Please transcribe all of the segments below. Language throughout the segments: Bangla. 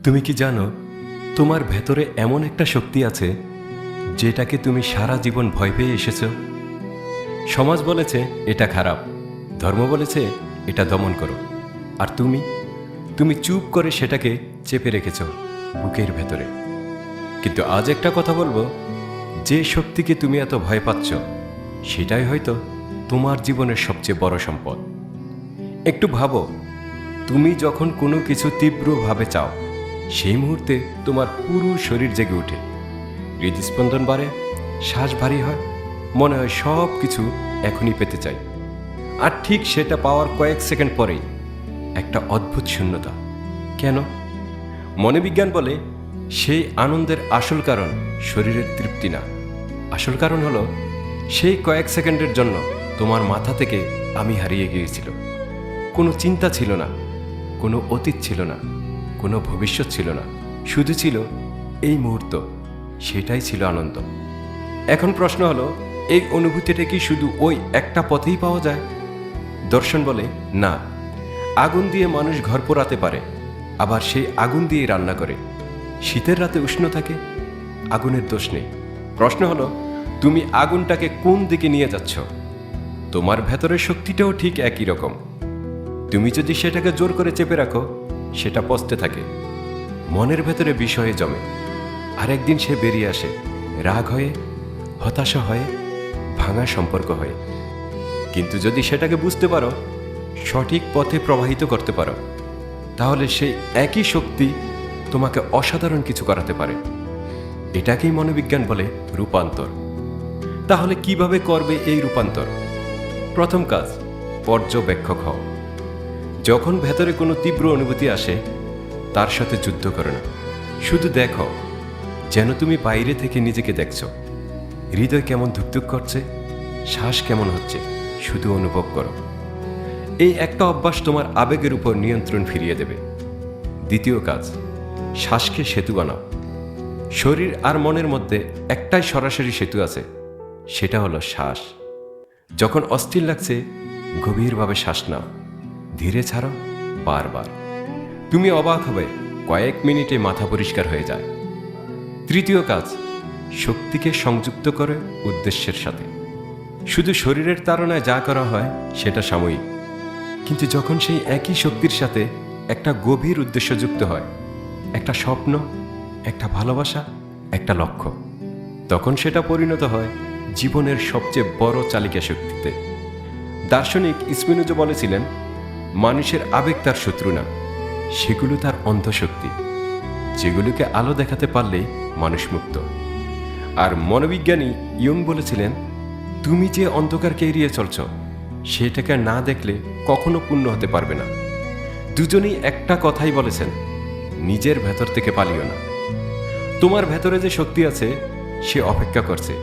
তুমি কি জানো তোমার ভেতরে এমন একটা শক্তি আছে যেটাকে তুমি সারা জীবন ভয় পেয়ে এসেছো? সমাজ বলেছে এটা খারাপ, ধর্ম বলেছে এটা দমন করো, আর তুমি চুপ করে সেটাকে চেপে রেখেছো বুকের ভেতরে। কিন্তু আজ একটা কথা বলবো, যে শক্তিকে তুমি এত ভয় পাচ্ছ সেটাই হয়তো তোমার জীবনের সবচেয়ে বড় সম্পদ। একটু ভাবো, তুমি যখন কোনো কিছু তীব্রভাবে চাও সেই মুহূর্তে তোমার পুরো শরীর জেগে ওঠে, হৃদস্পন্দন বাড়ে, শ্বাস ভারী হয়, মনে হয় সব কিছু এখনই পেতে চাই। আর ঠিক সেটা পাওয়ার কয়েক সেকেন্ড পরেই একটা অদ্ভুত শূন্যতা। কেন? মনোবিজ্ঞান বলে সেই আনন্দের আসল কারণ শরীরের তৃপ্তি না, আসল কারণ হলো সেই কয়েক সেকেন্ডের জন্য তোমার মাথা থেকে আমি হারিয়ে গিয়েছিল। কোনো চিন্তা ছিল না, কোনো অতীত ছিল না, কোনো ভবিষ্যৎ ছিল না, শুধু ছিল এই মুহূর্ত। সেটাই ছিল আনন্দ। এখন প্রশ্ন হলো, এই অনুভূতিটা কি শুধু ওই একটা পথেই পাওয়া যায়? দর্শন বলে না, আগুন দিয়ে মানুষ ঘর পোড়াতে পারে, আবার সেই আগুন দিয়ে রান্না করে। শীতের রাতে উষ্ণ থাকে, আগুনের দোষ নেই। প্রশ্ন হলো, তুমি আগুনটাকে কোন দিকে নিয়ে যাচ্ছ? তোমার ভেতরের শক্তিটাও ঠিক একই রকম। তুমি যদি সেটাকে জোর করে চেপে রাখো, সেটা পচতে থাকে, মনের ভেতরে বিষয়ে জমে, আর একদিন সে বেরিয়ে আসে, রাগ হয়ে, হতাশা হয়ে, ভাঙা সম্পর্ক হয়ে। কিন্তু যদি সেটাকে বুঝতে পারো, সঠিক পথে প্রবাহিত করতে পারো, তাহলে সেই একই শক্তি তোমাকে অসাধারণ কিছু করাতে পারে। এটাকেই মনোবিজ্ঞান বলে রূপান্তর। তাহলে কিভাবে করবে এই রূপান্তর? প্রথম কাজ, পর্যবেক্ষক হও। যখন ভেতরে কোনো তীব্র অনুভূতি আসে, তার সাথে যুদ্ধ করো না, শুধু দেখো, যেন তুমি বাইরে থেকে নিজেকে দেখছো। হৃদয় কেমন ধুকধুক করছে, শ্বাস কেমন হচ্ছে, শুধু অনুভব করো। এই একটা অভ্যাস তোমার আবেগের উপর নিয়ন্ত্রণ ফিরিয়ে দেবে। দ্বিতীয় কাজ, শ্বাসকে সেতু বানাও। শরীর আর মনের মধ্যে একটাই সরাসরি সেতু আছে, সেটা হলো শ্বাস। যখন অস্থির লাগছে, গভীরভাবে শ্বাস নাও, ধীরে ছাড়ো, বারবার। তুমি অবাক হবে, কয়েক মিনিটে মাথা পরিষ্কার হয়ে যায়। তৃতীয় কাজ, শক্তিকে সংযুক্ত করে উদ্দেশ্যের সাথে। শুধু শরীরের তাড়নায় যা করা হয় সেটা সাময়িক, কিন্তু যখন সেই একই শক্তির সাথে একটা গভীর উদ্দেশ্য যুক্ত হয়, একটা স্বপ্ন, একটা ভালোবাসা, একটা লক্ষ্য, তখন সেটা পরিণত হয় জীবনের সবচেয়ে বড় চালিকা শক্তিতে। দার্শনিক স্পিনোজা বলেছিলেন, মানুষের আবেগ তার শত্রু না, সেগুলো তার অন্ধশক্তি, যেগুলোকে আলো দেখাতে পারলেই মানুষ মুক্ত। আর মনোবিজ্ঞানী ইয়ং বলেছিলেন, তুমি যে অন্ধকারকে এড়িয়ে চলছ, সেটাকে না দেখলে কখনো পূর্ণ হতে পারবে না। দুজনেই একটা কথাই বলেছেন, নিজের ভেতর থেকে পালিও না। তোমার ভেতরে যে শক্তি আছে, সে অপেক্ষা করছে,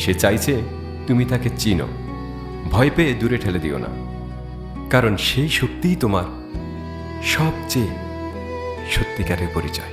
সে চাইছে তুমি তাকে চিনো। ভয় পেয়ে দূরে ঠেলে দিও না, কারণ সেই শক্তিই তোমার সবচেয়ে সত্যিকারের পরিচয়।